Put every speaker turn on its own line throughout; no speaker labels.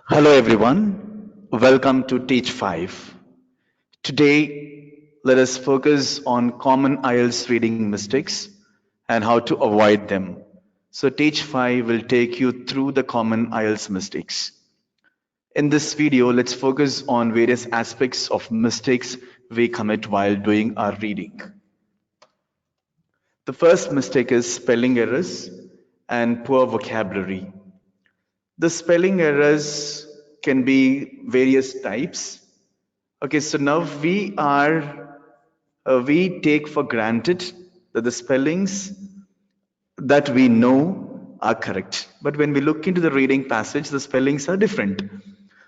Hello everyone, welcome to Teach5. Today, let us focus on common IELTS reading mistakes and how to avoid them. So Teach5 will take you through the common IELTS mistakes. In this video, let's focus on various aspects of mistakes we commit while doing our reading. The first mistake is spelling errors and poor vocabulary. The spelling errors can be various types. Okay, so now we take for granted that the spellings that we know are correct. But when we look into the reading passage, the spellings are different.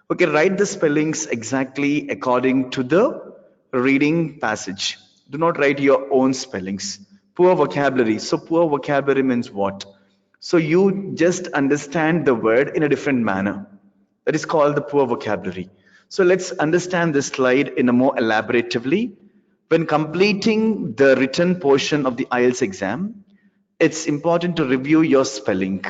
Okay, write the spellings exactly according to the reading passage. Do not write your own spellings. Poor vocabulary. So poor vocabulary means what? So you just understand the word in a different manner. That is called the poor vocabulary. So let's understand this slide in a more elaboratively. When completing the written portion of the IELTS exam, it's important to review your spelling.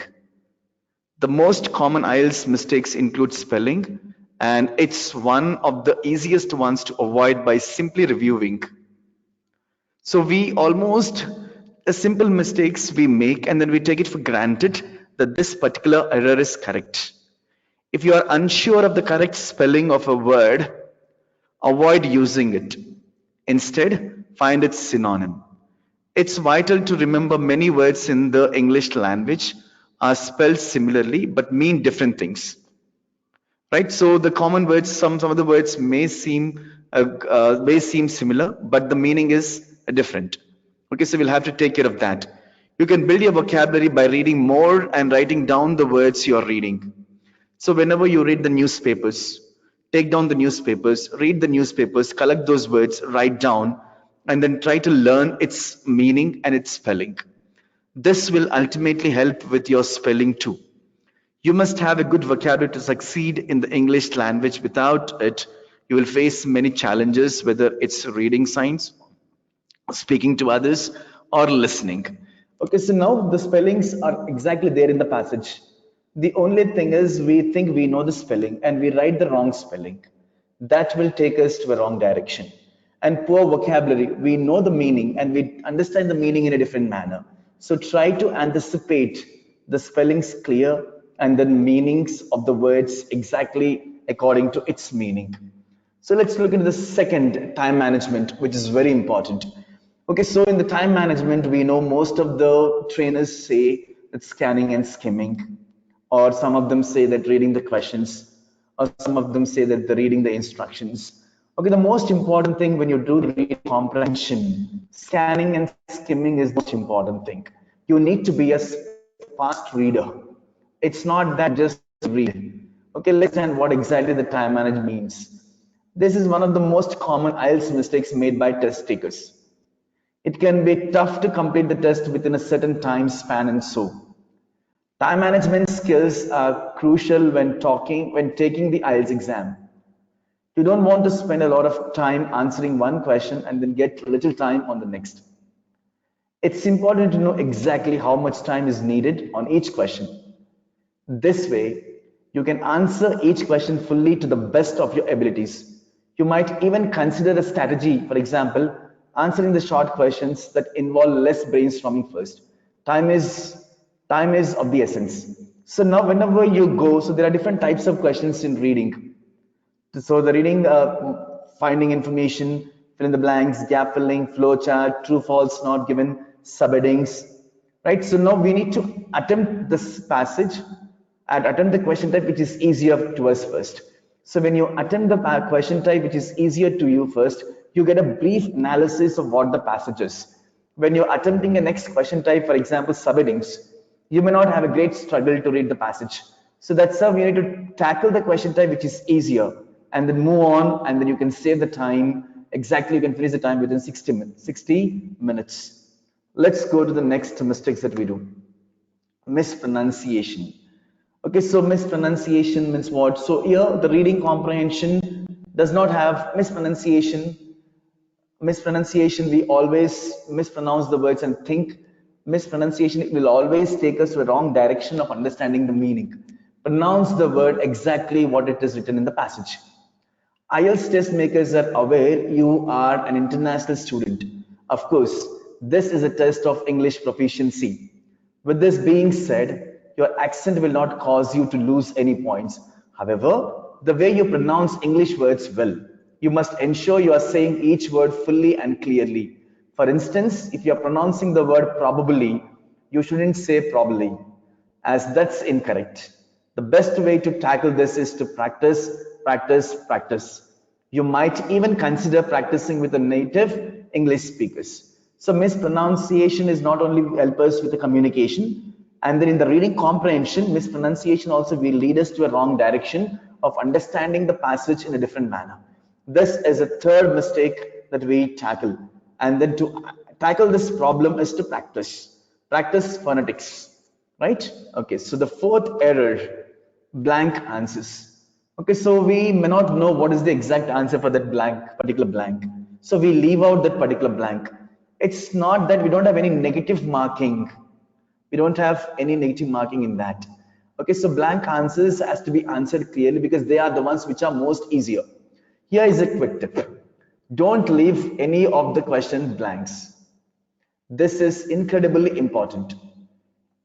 The most common IELTS mistakes include spelling, and it's one of the easiest ones to avoid by simply reviewing. So we almost simple mistakes we make and then we take it for granted that this particular error is correct. If you are unsure of the correct spelling of a word, avoid using it. Instead, find its synonym. It's vital to remember many words in the English language are spelled similarly but mean different things. Right? So the common words, some of the words may seem similar, but the meaning is different. Okay, so we'll have to take care of that. You can build your vocabulary by reading more and writing down the words you are reading. So whenever you read the newspapers, take down the newspapers, read the newspapers, collect those words, write down, and then try to learn its meaning and its spelling. This will ultimately help with your spelling too. You must have a good vocabulary to succeed in the English language. Without it, you will face many challenges, whether it's reading signs, speaking to others, or listening. Okay, so now the spellings are exactly there in the passage. The only thing is we think we know the spelling and we write the wrong spelling. That will take us to a wrong direction. And poor vocabulary, we know the meaning and we understand the meaning in a different manner. So try to anticipate the spellings clear and the meanings of the words exactly according to its meaning. So let's look into the second, time management, which is very important. Okay, so in the time management, we know most of the trainers say that scanning and skimming, or some of them say that reading the questions, or some of them say that they're reading the instructions. Okay, the most important thing when you do read comprehension, scanning and skimming is the most important thing. You need to be a fast reader. It's not that just read. Okay, let's understand what exactly the time management means. This is one of the most common IELTS mistakes made by test takers. It can be tough to complete the test within a certain time span and so. Time management skills are crucial when taking the IELTS exam. You don't want to spend a lot of time answering one question and then get little time on the next. It's important to know exactly how much time is needed on each question. This way, you can answer each question fully to the best of your abilities. You might even consider a strategy, for example, answering the short questions that involve less brainstorming first. Time is of the essence. So now whenever you go, so there are different types of questions in reading. So the reading, finding information, fill in the blanks, gap filling, flowchart, true, false, not given, subheadings, right? So now we need to attempt this passage and attempt the question type which is easier to us first. So when you attempt the question type which is easier to you first, you get a brief analysis of what the passage is. When you're attempting a next question type, for example, subheadings, you may not have a great struggle to read the passage. So that's how we need to tackle the question type which is easier and then move on, and then you can save the time. Exactly, you can finish the time within 60 minutes. Let's go to the next mistakes that we do. Mispronunciation. Okay, so mispronunciation means what? So here the reading comprehension does not have mispronunciation. Mispronunciation, we always mispronounce the words and think. Mispronunciation will always take us to a wrong direction of understanding the meaning. pronounce the word exactly what it is written in the passage. IELTS test makers are aware you are an international student. Of course, this is a test of English proficiency. With this being said, your accent will not cause you to lose any points. However, the way you pronounce English words will. You must ensure you are saying each word fully and clearly. For instance, if you are pronouncing the word probably, you shouldn't say probably, as that's incorrect. The best way to tackle this is to practice, practice, practice. You might even consider practicing with the native English speakers. So mispronunciation is not only help us with the communication, and then in the reading comprehension, mispronunciation also will lead us to a wrong direction of understanding the passage in a different manner. This is a third mistake that we tackle. And then to tackle this problem is to practice phonetics, right? Okay, so the fourth error, blank answers. Okay, so we may not know what is the exact answer for that particular blank. So we leave out that particular blank. It's not that we don't have any negative marking. We don't have any negative marking in that. Okay, so blank answers has to be answered clearly because they are the ones which are most easier. Here is a quick tip. Don't leave any of the question blanks. This is incredibly important.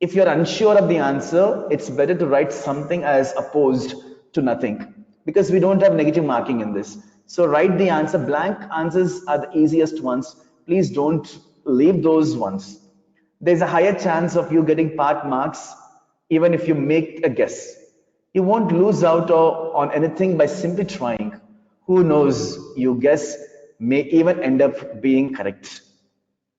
If you're unsure of the answer, it's better to write something as opposed to nothing because we don't have negative marking in this. So write the answer. Blank answers are the easiest ones. Please don't leave those ones. There's a higher chance of you getting part marks even if you make a guess. You won't lose out on anything by simply trying. Who knows, you guess may even end up being correct.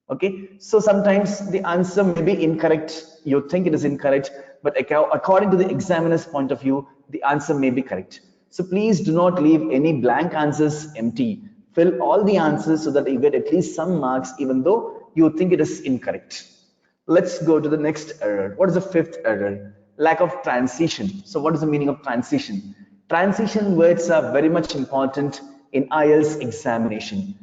Okay, so sometimes the answer may be incorrect. You think it is incorrect, but according to the examiner's point of view, the answer may be correct. So please do not leave any blank answers empty. Fill all the answers so that you get at least some marks, even though you think it is incorrect. Let's go to the next error. What is the fifth error? Lack of transition. So what is the meaning of transition? Transition words are very much important in IELTS examination.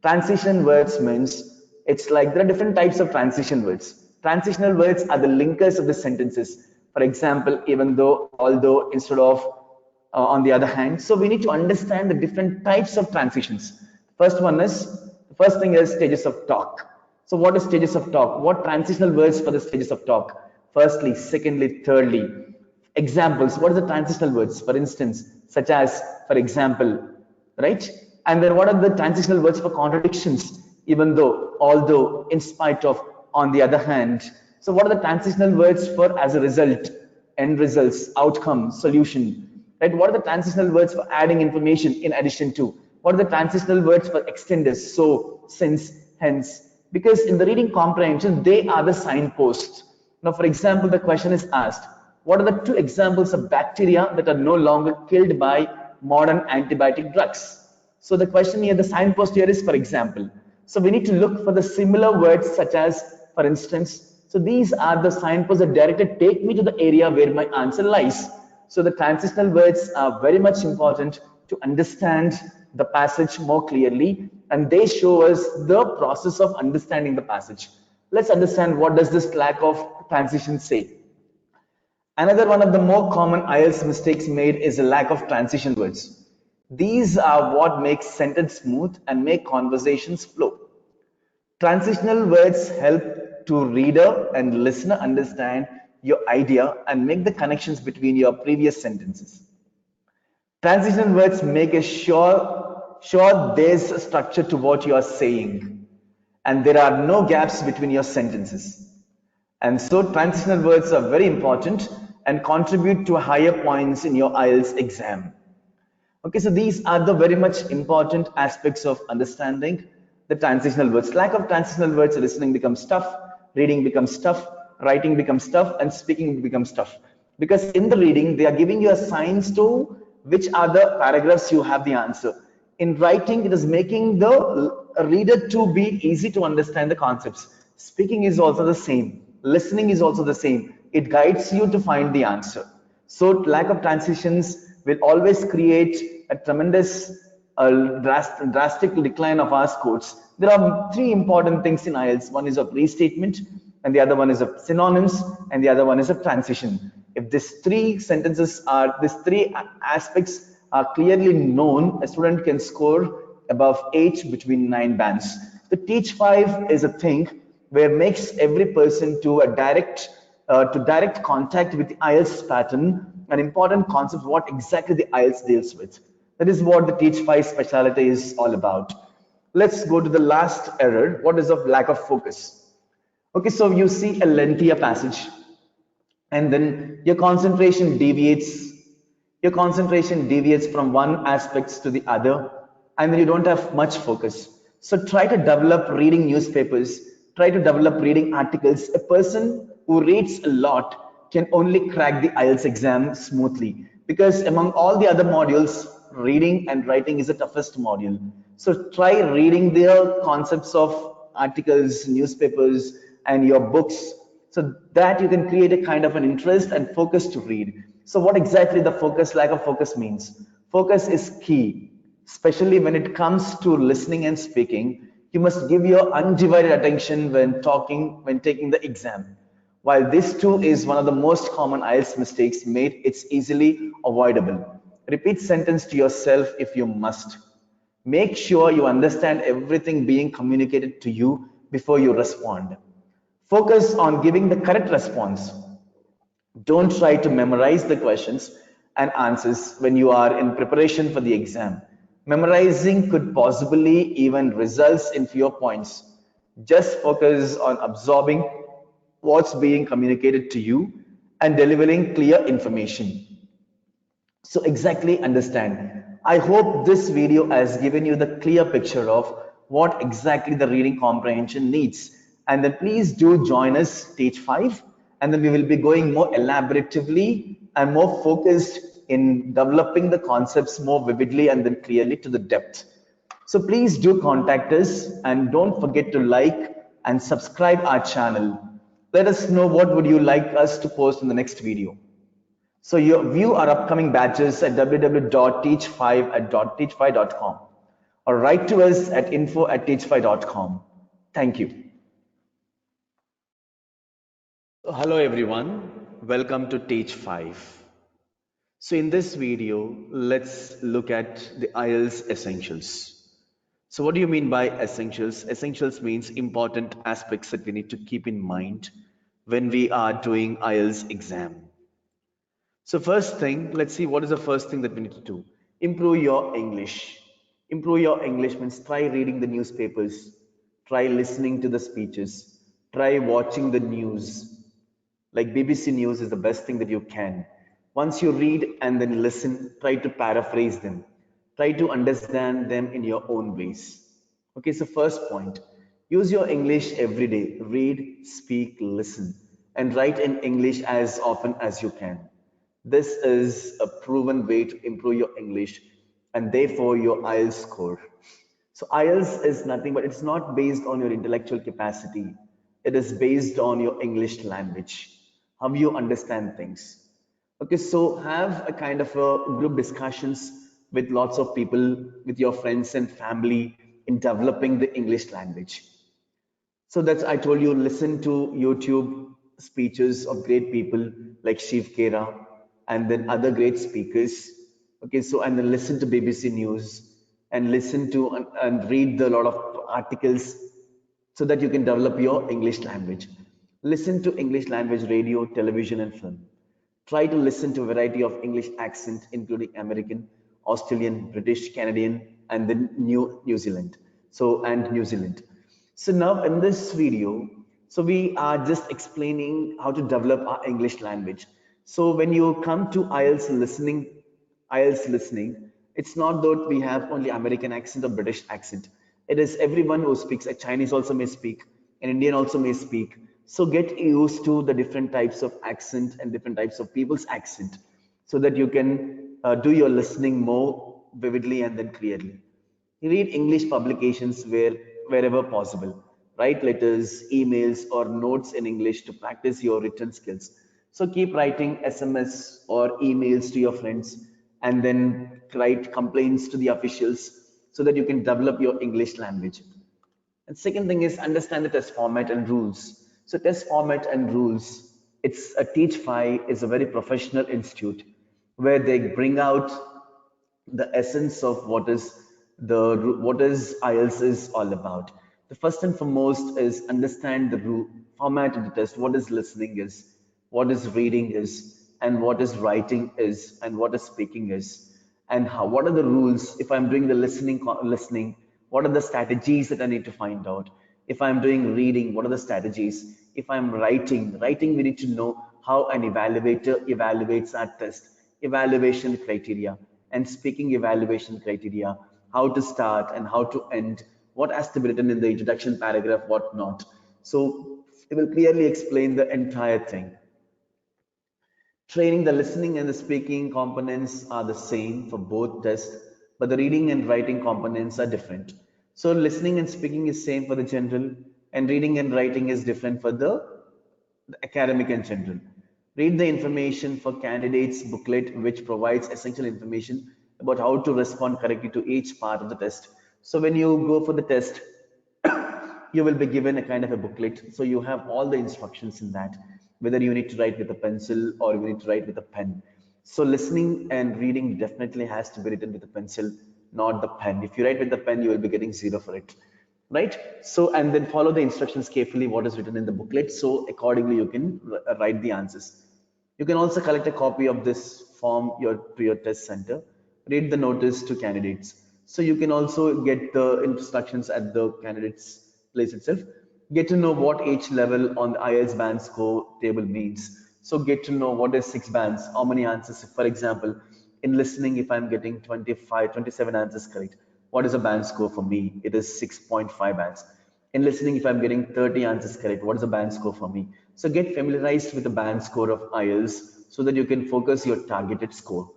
Transition words means it's like there are different types of transition words. Transitional words are the linkers of the sentences. For example, even though, although, instead of, on the other hand. So we need to understand the different types of transitions. First thing is stages of talk. So what is stages of talk? What transitional words for the stages of talk? Firstly, secondly, thirdly. Examples, what are the transitional words? For instance, such as, for example, right? And then what are the transitional words for contradictions? Even though, although, in spite of, on the other hand. So what are the transitional words for as a result, end results, outcome, solution, right? What are the transitional words for adding information in addition to? What are the transitional words for extenders, so, since, hence? Because in the reading comprehension, they are the signposts. Now, for example, the question is asked, what are the two examples of bacteria that are no longer killed by modern antibiotic drugs? So the question here, the signpost here is for example. So we need to look for the similar words such as, for instance. So these are the signposts that directly take me to the area where my answer lies. So the transitional words are very much important to understand the passage more clearly, and they show us the process of understanding the passage. Let's understand what does this lack of transition say. Another one of the more common IELTS mistakes made is a lack of transition words. These are what makes sentence smooth and make conversations flow. Transitional words help to reader and listener understand your idea and make the connections between your previous sentences. Transitional words make a sure there's a structure to what you are saying and there are no gaps between your sentences. And so transitional words are very important and contribute to higher points in your IELTS exam. Okay, so these are the very much important aspects of understanding the transitional words. Lack of transitional words, listening becomes tough, reading becomes tough, writing becomes tough, and speaking becomes tough. Because in the reading, they are giving you a signs to which are the paragraphs you have the answer. In writing, it is making the reader to be easy to understand the concepts. Speaking is also the same. Listening is also the same. It guides you to find the answer. So lack of transitions will always create a tremendous drastic decline of our scores. There are three important things in IELTS. One is of restatement, and the other one is of synonyms, and the other one is of transition. If these three aspects are clearly known, a student can score above 8 between 9 bands. The Teach 5 is a thing where makes every person to direct contact with the IELTS pattern, an important concept what exactly the IELTS deals with. That is what the Teach 5 specialty is all about. Let's go to the last error. What is of lack of focus? Okay, so you see a lengthier passage and then your concentration deviates from one aspect to the other, and then you don't have much focus. So try to develop reading newspapers, try to develop reading articles. A person who reads a lot can only crack the IELTS exam smoothly, because among all the other modules, reading and writing is the toughest module. So try reading the concepts of articles, newspapers, and your books, so that you can create a kind of an interest and focus to read. So what exactly the lack of focus means? Focus is key, especially when it comes to listening and speaking. You must give your undivided attention when talking, when taking the exam. While this too is one of the most common IELTS mistakes made, it's easily avoidable. Repeat sentence to yourself if you must. Make sure you understand everything being communicated to you before you respond. Focus on giving the correct response. Don't try to memorize the questions and answers when you are in preparation for the exam. Memorizing could possibly even results in fewer points. Just focus on absorbing what's being communicated to you and delivering clear information. So exactly understand. I hope this video has given you the clear picture of what exactly the reading comprehension needs. And then please do join us Teach 5, and then we will be going more elaboratively and more focused in developing the concepts more vividly and then clearly to the depth. So please do contact us and don't forget to like and subscribe our channel. Let us know what would you like us to post in the next video. So you view our upcoming batches at www.teach5.com or write to us at info@teach5.com. Thank you. Hello everyone, welcome to Teach 5. So in this video, let's look at the IELTS essentials. So what do you mean by essentials? Essentials means important aspects that we need to keep in mind when we are doing IELTS exam. So first thing, let's see what is the first thing that we need to do. Improve your English. Improve your English means try reading the newspapers, try listening to the speeches, try watching the news. Like BBC News is the best thing that you can. Once you read and then listen, try to paraphrase them. Try to understand them in your own ways. Okay, so first point, use your English every day. Read, speak, listen, and write in English as often as you can. This is a proven way to improve your English and therefore your IELTS score. So IELTS is nothing but it's not based on your intellectual capacity. It is based on your English language, how you understand things. Okay, so have a kind of a group discussions with lots of people, with your friends and family in developing the English language. So that's, I told you, listen to YouTube speeches of great people like Shiv Kera and then other great speakers. Okay, so and then listen to BBC News and listen to and read the lot of articles so that you can develop your English language. Listen to English language radio, television, and film. Try to listen to a variety of English accent, including American, Australian, British, Canadian, and then New Zealand. And New Zealand. So now in this video, so we are just explaining how to develop our English language. So when you come to IELTS listening, it's not that we have only American accent or British accent. It is everyone who speaks. A Chinese also may speak, an Indian also may speak. So get used to the different types of accent and different types of people's accent so that you can do your listening more vividly and then clearly. Read English publications wherever possible. Write letters, emails, or notes in English to practice your written skills. So keep writing SMS or emails to your friends and then write complaints to the officials so that you can develop your English language. And second thing is understand the test format and rules. So test format and rules. It's a Teach5 is a very professional institute where they bring out the essence of what is IELTS is all about. The first and foremost is understand the format of the test, what is listening is, what is reading is, and what is writing is, and what is speaking is, and how what are the rules. If I'm doing the listening, what are the strategies that I need to find out? If I'm doing reading, what are the strategies? If I'm writing, we need to know how an evaluator evaluates our test, evaluation criteria, and speaking evaluation criteria, how to start and how to end, what has to be written in the introduction paragraph, what not. So it will clearly explain the entire thing. Training, the listening and the speaking components are the same for both tests, but the reading and writing components are different. So listening and speaking is same for the general, and reading and writing is different for the academic and general. Read the information for candidates booklet, which provides essential information about how to respond correctly to each part of the test. So when you go for the test, you will be given a kind of a booklet. So you have all the instructions in that, whether you need to write with a pencil or you need to write with a pen. So listening and reading definitely has to be written with a pencil, not the pen. If you write with the pen, you will be getting 0 for it, right? So, and then follow the instructions carefully, what is written in the booklet. So accordingly, you can write the answers. You can also collect a copy of this form to your test center. Read the notice to candidates. So you can also get the instructions at the candidate's place itself. Get to know what each level on the IELTS band score table means. So get to know what is 6 bands, how many answers. For example, in listening, if I'm getting 25, 27 answers correct, what is a band score for me? It is 6.5 bands. In listening, if I'm getting 30 answers correct, what is the band score for me? So get familiarized with the band score of IELTS so that you can focus your targeted score.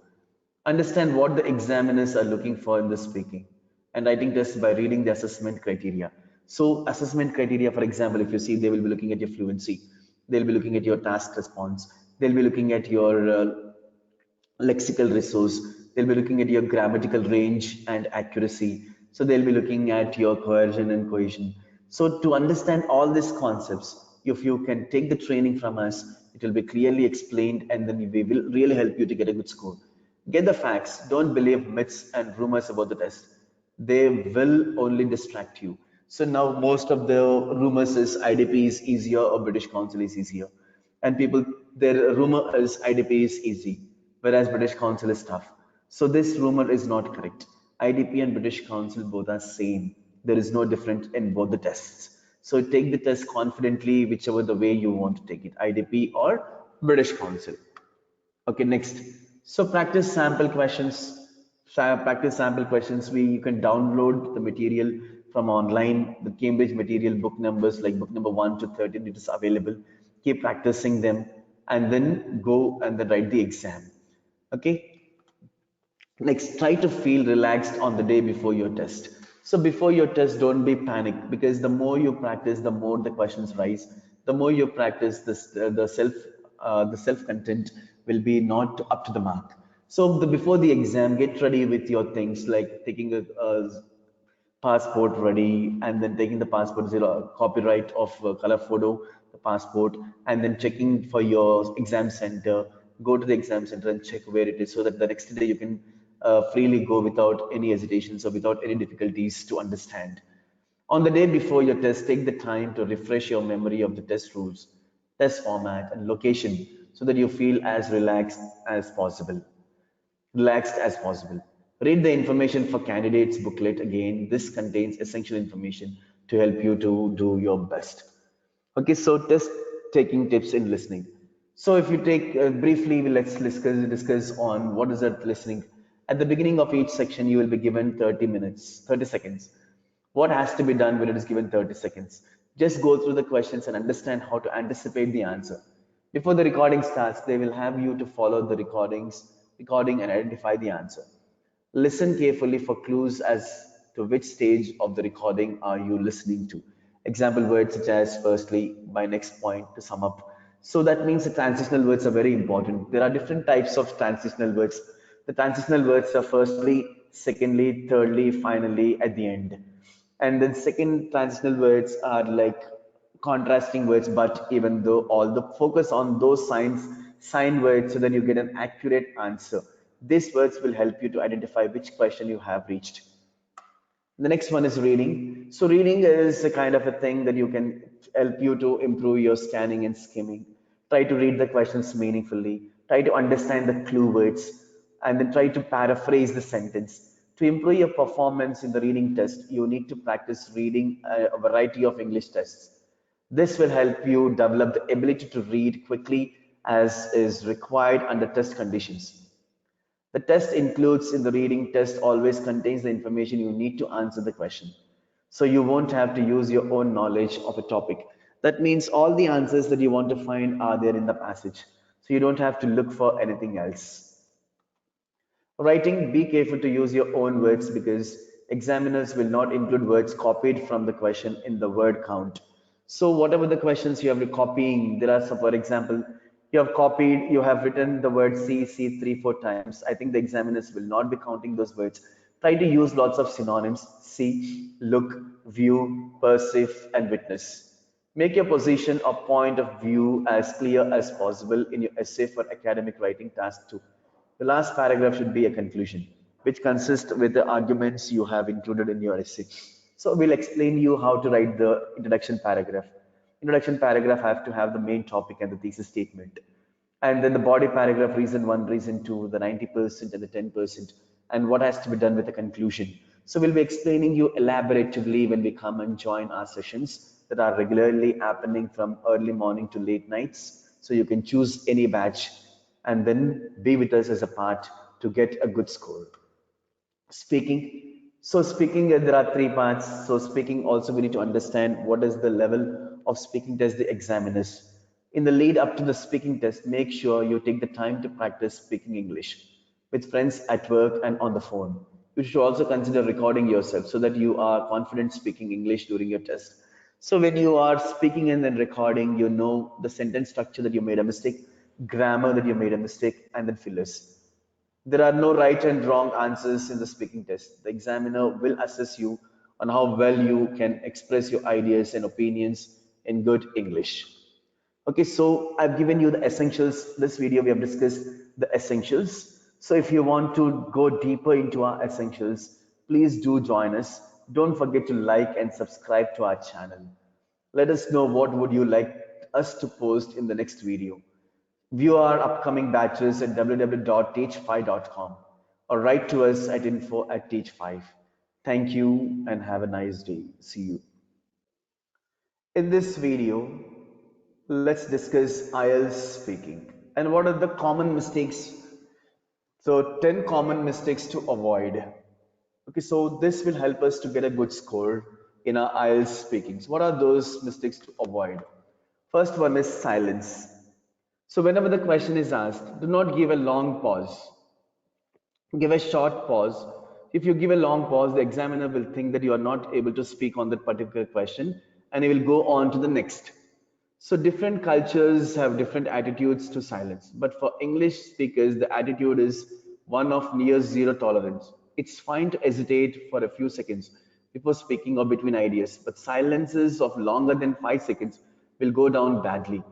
Understand what the examiners are looking for in the speaking and writing test by reading the assessment criteria. So assessment criteria, for example, if you see, they will be looking at your fluency, they'll be looking at your task response, they'll be looking at your lexical resource, they'll be looking at your grammatical range and accuracy. So they'll be looking at your coercion and cohesion. So to understand all these concepts, if you can take the training from us, it will be clearly explained and then we will really help you to get a good score. Get the facts, don't believe myths and rumors about the test. They will only distract you. So now most of the rumors is IDP is easier or British Council is easier. And people, their rumor is IDP is easy, whereas British Council is tough. So this rumor is not correct. IDP and British Council both are same. There is no difference in both the tests. So take the test confidently, whichever the way you want to take it, IDP or British Council. Okay, next. So practice sample questions. Practice sample questions. You can download the material from online. The Cambridge material book numbers like book number 1 to 13, it is available. Keep practicing them and then go and then write the exam. Okay. Next, try to feel relaxed on the day before your test. So before your test, don't be panicked because the more you practice, the more the questions rise. The more you practice, this the self content will be not up to the mark. So before the exam, get ready with your things like taking a passport ready and then taking the passport zero copyright of color photo the passport and then checking for your exam center, go to the exam center and check where it is so that the next day you can freely go without any hesitations or without any difficulties to understand. On the day before your test, take the time to refresh your memory of the test rules, test format and location so that you feel as relaxed as possible. Read the information for candidates booklet again. This contains essential information to help you to do your best. Okay, so test taking tips in listening. So if you take briefly, let's discuss on what is that listening. At the beginning of each section, you will be given 30 minutes, 30 seconds. What has to be done when it is given 30 seconds? Just go through the questions and understand how to anticipate the answer. Before the recording starts, they will have you to follow the recording and identify the answer. Listen carefully for clues as to which stage of the recording are you listening to. Example words such as firstly, my next point to sum up. So that means the transitional words are very important. There are different types of transitional words. The transitional words are firstly, secondly, thirdly, finally, at the end. And then second transitional words are like contrasting words, but even though all the focus on those sign words so that you get an accurate answer. These words will help you to identify which question you have reached. The next one is reading. So reading is a kind of a thing that you can help you to improve your scanning and skimming. Try to read the questions meaningfully. Try to understand the clue words, and then try to paraphrase the sentence. To improve your performance in the reading test, you need to practice reading a variety of English tests. This will help you develop the ability to read quickly as is required under test conditions. The test includes in the reading test always contains the information you need to answer the question. So you won't have to use your own knowledge of a topic. That means all the answers that you want to find are there in the passage. So you don't have to look for anything else. Writing, be careful to use your own words because examiners will not include words copied from the question in the word count. So whatever the questions you have been copying, there are some, for example, you have written the word see 3-4 times. I think the examiners will not be counting those words. Try to use lots of synonyms: see, look, view, perceive, and witness. Make your position or point of view as clear as possible in your essay for academic writing task 2. The last paragraph should be a conclusion, which consists with the arguments you have included in your essay. So we'll explain you how to write the introduction paragraph. Introduction paragraph have to have the main topic and the thesis statement. And then the body paragraph, reason 1, reason 2, the 90% and the 10%, and what has to be done with the conclusion. So we'll be explaining you elaboratively when we come and join our sessions that are regularly happening from early morning to late nights. So you can choose any batch and then be with us as a part to get a good score. Speaking. So speaking, there are 3 parts. So speaking also we need to understand what is the level of speaking test the examiners. In the lead up to the speaking test, make sure you take the time to practice speaking English with friends at work and on the phone. You should also consider recording yourself so that you are confident speaking English during your test. So when you are speaking and then recording, you know the sentence structure that you made a mistake, grammar that you made a mistake, and then fillers. There are no right and wrong answers in the speaking test. The examiner will assess you on how well you can express your ideas and opinions in good English. Okay, so I've given you the essentials. This video we have discussed the essentials. So if you want to go deeper into our essentials, please do join us. Don't forget to like and subscribe to our channel. Let us know what would you like us to post in the next video. View our upcoming batches at www.teach5.com or write to us at info@teach5. Thank you and have a nice day. See you. In this video, let's discuss IELTS speaking and what are the common mistakes. So 10 common mistakes to avoid. Okay, so this will help us to get a good score in our IELTS speaking. So what are those mistakes to avoid? First one is silence. So whenever the question is asked, do not give a long pause. Give a short pause. If you give a long pause, the examiner will think that you are not able to speak on that particular question and he will go on to the next. So different cultures have different attitudes to silence. But for English speakers, the attitude is one of near zero tolerance. It's fine to hesitate for a few seconds before speaking or between ideas, but silences of longer than 5 seconds will go down badly.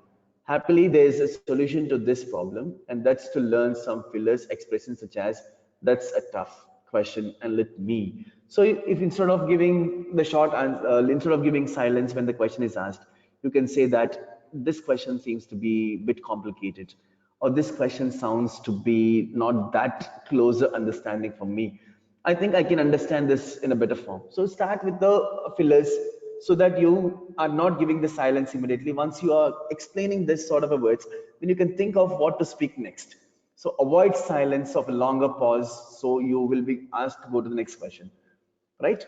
Happily, there is a solution to this problem, and that's to learn some fillers expressions such as "that's a tough question" and "let me." So, if instead of giving the short answer, instead of giving silence when the question is asked, you can say that this question seems to be a bit complicated, or this question sounds to be not that closer understanding for me. I think I can understand this in a better form. So start with the fillers so that you are not giving the silence immediately. Once you are explaining this sort of a words, then you can think of what to speak next. So avoid silence of a longer pause so you will be asked to go to the next question, right?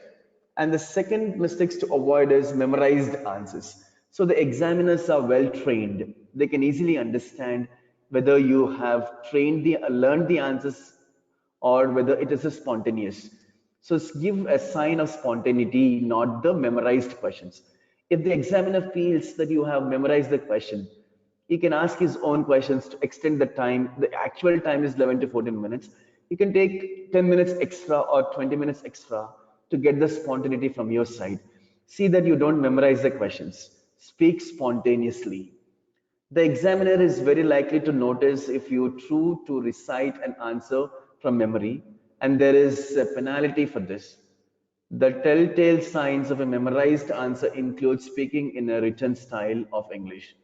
And the second mistakes to avoid is memorized answers. So the examiners are well trained. They can easily understand whether you have learned the answers or whether it is a spontaneous. So give a sign of spontaneity, not the memorized questions. If the examiner feels that you have memorized the question, he can ask his own questions to extend the time. The actual time is 11 to 14 minutes. You can take 10 minutes extra or 20 minutes extra to get the spontaneity from your side. See that you don't memorize the questions. Speak spontaneously. The examiner is very likely to notice if you try to recite an answer from memory, and there is a penalty for this. The telltale signs of a memorized answer include speaking in a written style of English,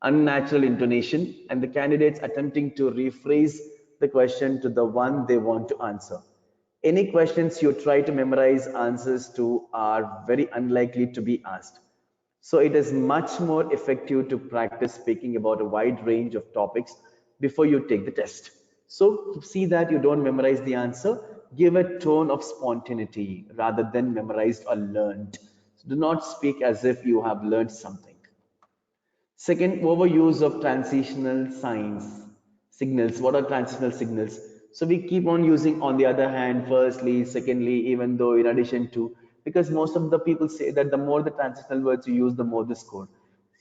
unnatural intonation, and the candidates attempting to rephrase the question to the one they want to answer. Any questions you try to memorize answers to are very unlikely to be asked. So it is much more effective to practice speaking about a wide range of topics before you take the test. So to see that you don't memorize the answer, give a tone of spontaneity rather than memorized or learned. So do not speak as if you have learned something. Second, overuse of transitional signs, signals. What are transitional signals? So we keep on using on the other hand, firstly, secondly, even though in addition to, because most of the people say that the more the transitional words you use, the more the score.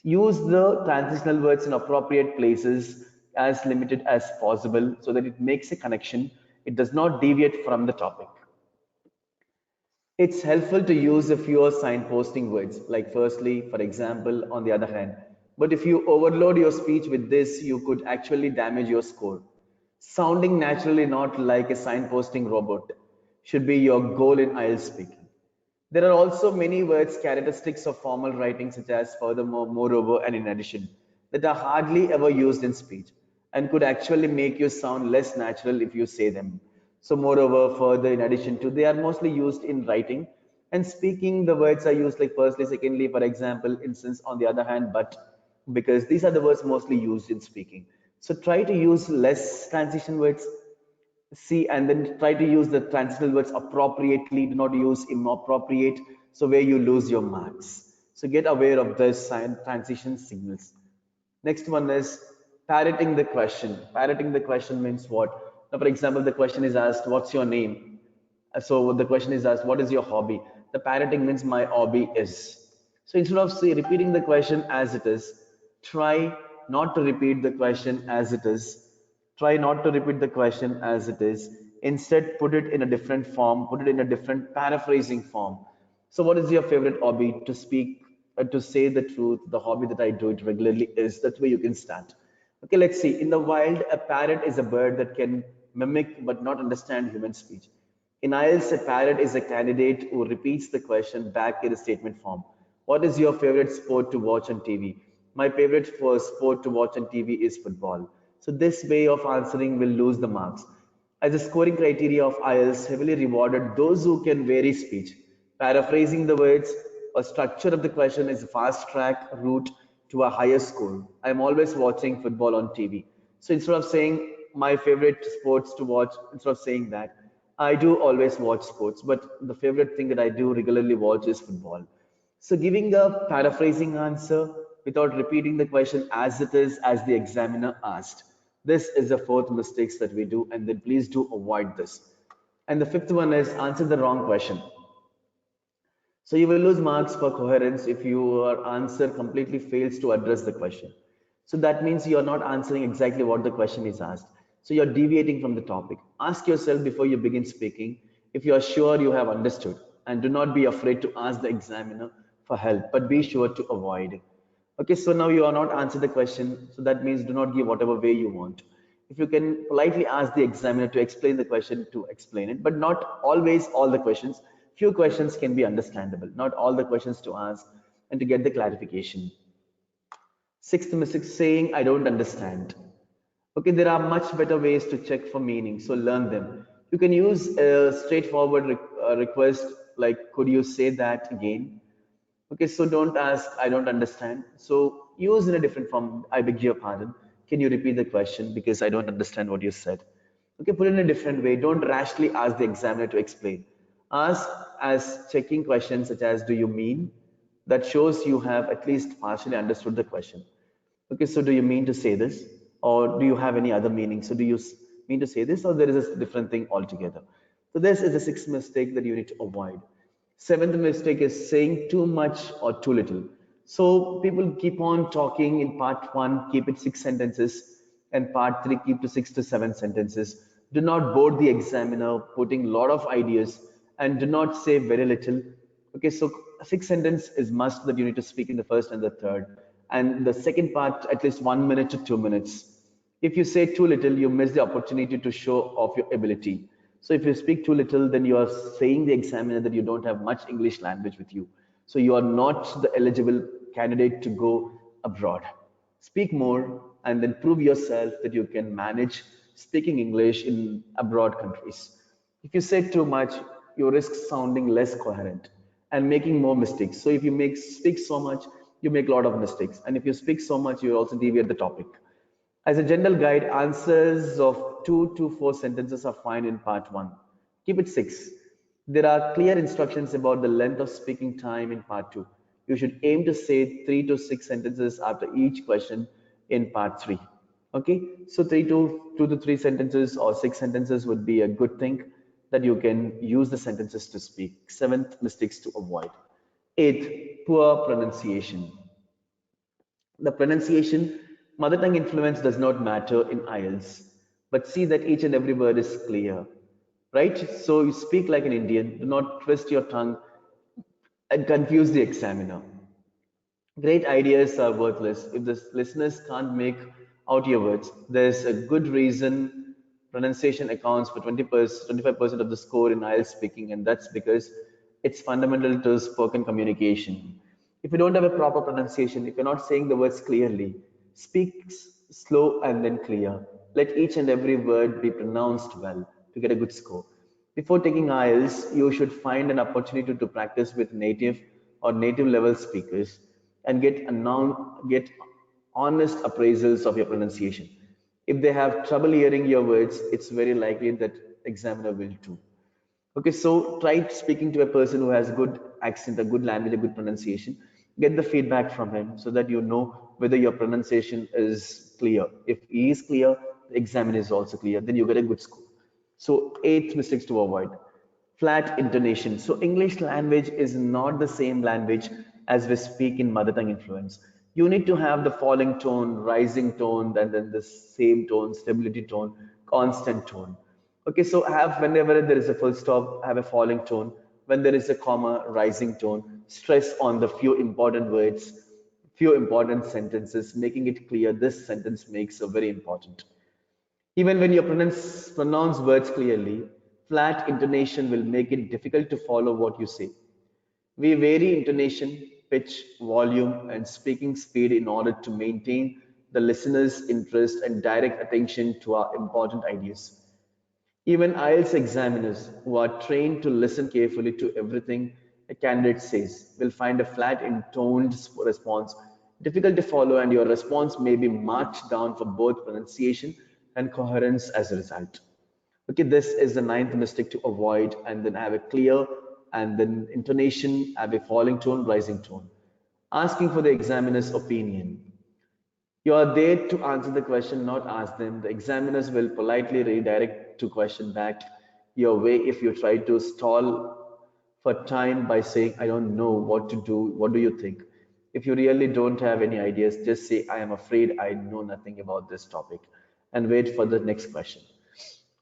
Use the transitional words in appropriate places as limited as possible so that it makes a connection. It does not deviate from the topic. It's helpful to use a fewer signposting words, like firstly, for example, on the other hand. But if you overload your speech with this, you could actually damage your score. Sounding naturally, not like a signposting robot, should be your goal in IELTS speaking. There are also many words characteristics of formal writing, such as furthermore, moreover, and in addition, that are hardly ever used in speech and could actually make you sound less natural if you say them. So, moreover, further, in addition to, they are mostly used in writing and speaking. The words are used like firstly, secondly, for example, instance, on the other hand, but because these are the words mostly used in speaking. So, try to use less transition words, see, and then try to use the transitional words appropriately. Do not use inappropriate, so where you lose your marks. So get aware of this transition signals. Next one is parroting the question. Parroting the question means what? Now, for example, the question is asked, what's your name? So the question is asked, what is your hobby? The parroting means my hobby is. So instead of say, repeating the question as it is, try not to repeat the question as it is. Try not to repeat the question as it is. Instead, put it in a different form, put it in a different paraphrasing form. So what is your favorite hobby? To speak, to say the truth, the hobby that I do it regularly is. That's where you can start. Okay, let's see. In the wild, a parrot is a bird that can mimic but not understand human speech. In IELTS, a parrot is a candidate who repeats the question back in a statement form. What is your favorite sport to watch on TV? My favorite sport to watch on TV is football. So this way of answering will lose the marks. As a scoring criteria of IELTS, heavily rewarded those who can vary speech. Paraphrasing the words or structure of the question is a fast track route to a higher score. I'm always watching football on TV. So instead of saying my favorite sports to watch, instead of saying that, I do always watch sports, but the favorite thing that I do regularly watch is football. So giving a paraphrasing answer without repeating the question as it is as the examiner asked. This is the fourth mistakes that we do, and then please do avoid this. And the fifth one is answer the wrong question. So you will lose marks for coherence if your answer completely fails to address the question. So that means you are not answering exactly what the question is asked. So you're deviating from the topic. Ask yourself before you begin speaking if you are sure you have understood, and do not be afraid to ask the examiner for help, but be sure to avoid it. Okay, so now you are not answering the question, so that means do not give whatever way you want. If you can politely ask the examiner to explain the question, to explain it, but not always all the questions. Few questions can be understandable, not all the questions to ask and to get the clarification. Sixth mistake, saying I don't understand. Okay, there are much better ways to check for meaning, so learn them. You can use a straightforward request like, could you say that again? Okay, so don't ask, I don't understand. So use in a different form, I beg your pardon. Can you repeat the question because I don't understand what you said? Okay, put it in a different way. Don't rashly ask the examiner to explain. Ask as checking questions such as, do you mean? That shows you have at least partially understood the question. Okay, so do you mean to say this? Or do you have any other meaning? So do you mean to say this, or there is a different thing altogether? So this is the sixth mistake that you need to avoid. Seventh mistake is saying too much or too little. So people keep on talking in part one, keep it 6 sentences, and part three, keep to 6 to 7 sentences. Do not bore the examiner putting a lot of ideas, and do not say very little Okay, so a six sentence is must that you need to speak in the first and the third. And the second part, at least 1 minute to 2 minutes. If you say too little, you miss the opportunity to show off your ability. So if you speak too little, then you are saying the examiner that you don't have much English language with you. So you are not the eligible candidate to go abroad. Speak more and then prove yourself that you can manage speaking English in abroad countries. If you say too much, you risk sounding less coherent and making more mistakes. So if you speak so much, you make a lot of mistakes. And if you speak so much, you also deviate the topic. As a general guide, answers of 2 to 4 sentences are fine in part 1. Keep it 6. There are clear instructions about the length of speaking time in part 2. You should aim to say 3 to 6 sentences after each question in part 3. Okay, so 2 to 3 sentences or 6 sentences would be a good thing that you can use the sentences to speak. Seventh, mistakes to avoid. Eighth, poor pronunciation. The pronunciation, mother tongue influence does not matter in IELTS, but see that each and every word is clear, right? So you speak like an Indian, do not twist your tongue and confuse the examiner. Great ideas are worthless if the listeners can't make out your words. There's a good reason pronunciation accounts for 20%, 25% of the score in IELTS speaking, and that's because it's fundamental to spoken communication. If you don't have a proper pronunciation, if you're not saying the words clearly, speak slow and then clear. Let each and every word be pronounced well to get a good score. Before taking IELTS, you should find an opportunity to practice with native or native level speakers and get honest appraisals of your pronunciation. If they have trouble hearing your words, it's very likely that examiner will too. Okay, so try speaking to a person who has good accent, a good language, a good pronunciation. Get the feedback from him so that you know whether your pronunciation is clear. If he is clear, the examiner is also clear. Then you get a good score. So eighth mistakes to avoid. Flat intonation. So English language is not the same language as we speak in mother tongue influence. You need to have the falling tone, rising tone, and then the same tone, stability tone, constant tone. Okay, so have whenever there is a full stop, have a falling tone. When there is a comma, rising tone. Stress on the few important words, few important sentences, making it clear this sentence makes a very important. Even when you pronounce words clearly, flat intonation will make it difficult to follow what you say. We vary intonation, pitch, volume, and speaking speed in order to maintain the listener's interest and direct attention to our important ideas. Even IELTS examiners who are trained to listen carefully to everything a candidate says will find a flat intoned response difficult to follow, and your response may be marked down for both pronunciation and coherence as a result. Okay, this is the ninth mistake to avoid, and then have a clear and then intonation, have a falling tone, rising tone. Asking for the examiner's opinion. You are there to answer the question, not ask them. The examiners will politely redirect to question back your way if you try to stall for time by saying, I don't know what to do. What do you think? If you really don't have any ideas, just say, I am afraid I know nothing about this topic, and wait for the next question.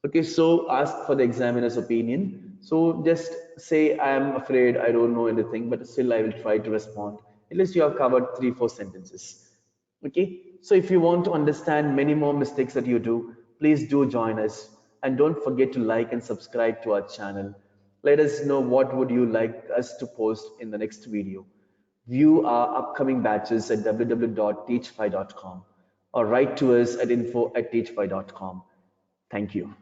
Okay, so ask for the examiner's opinion. So just say, I am afraid I don't know anything, but still I will try to respond. At least you have covered 3 4 sentences. Okay, so if you want to understand many more mistakes that you do, please do join us, and don't forget to like and subscribe to our channel. Let us know what would you like us to post in the next video. View our upcoming batches at www.teach5.com or write to us at info@teach5.com. Thank you.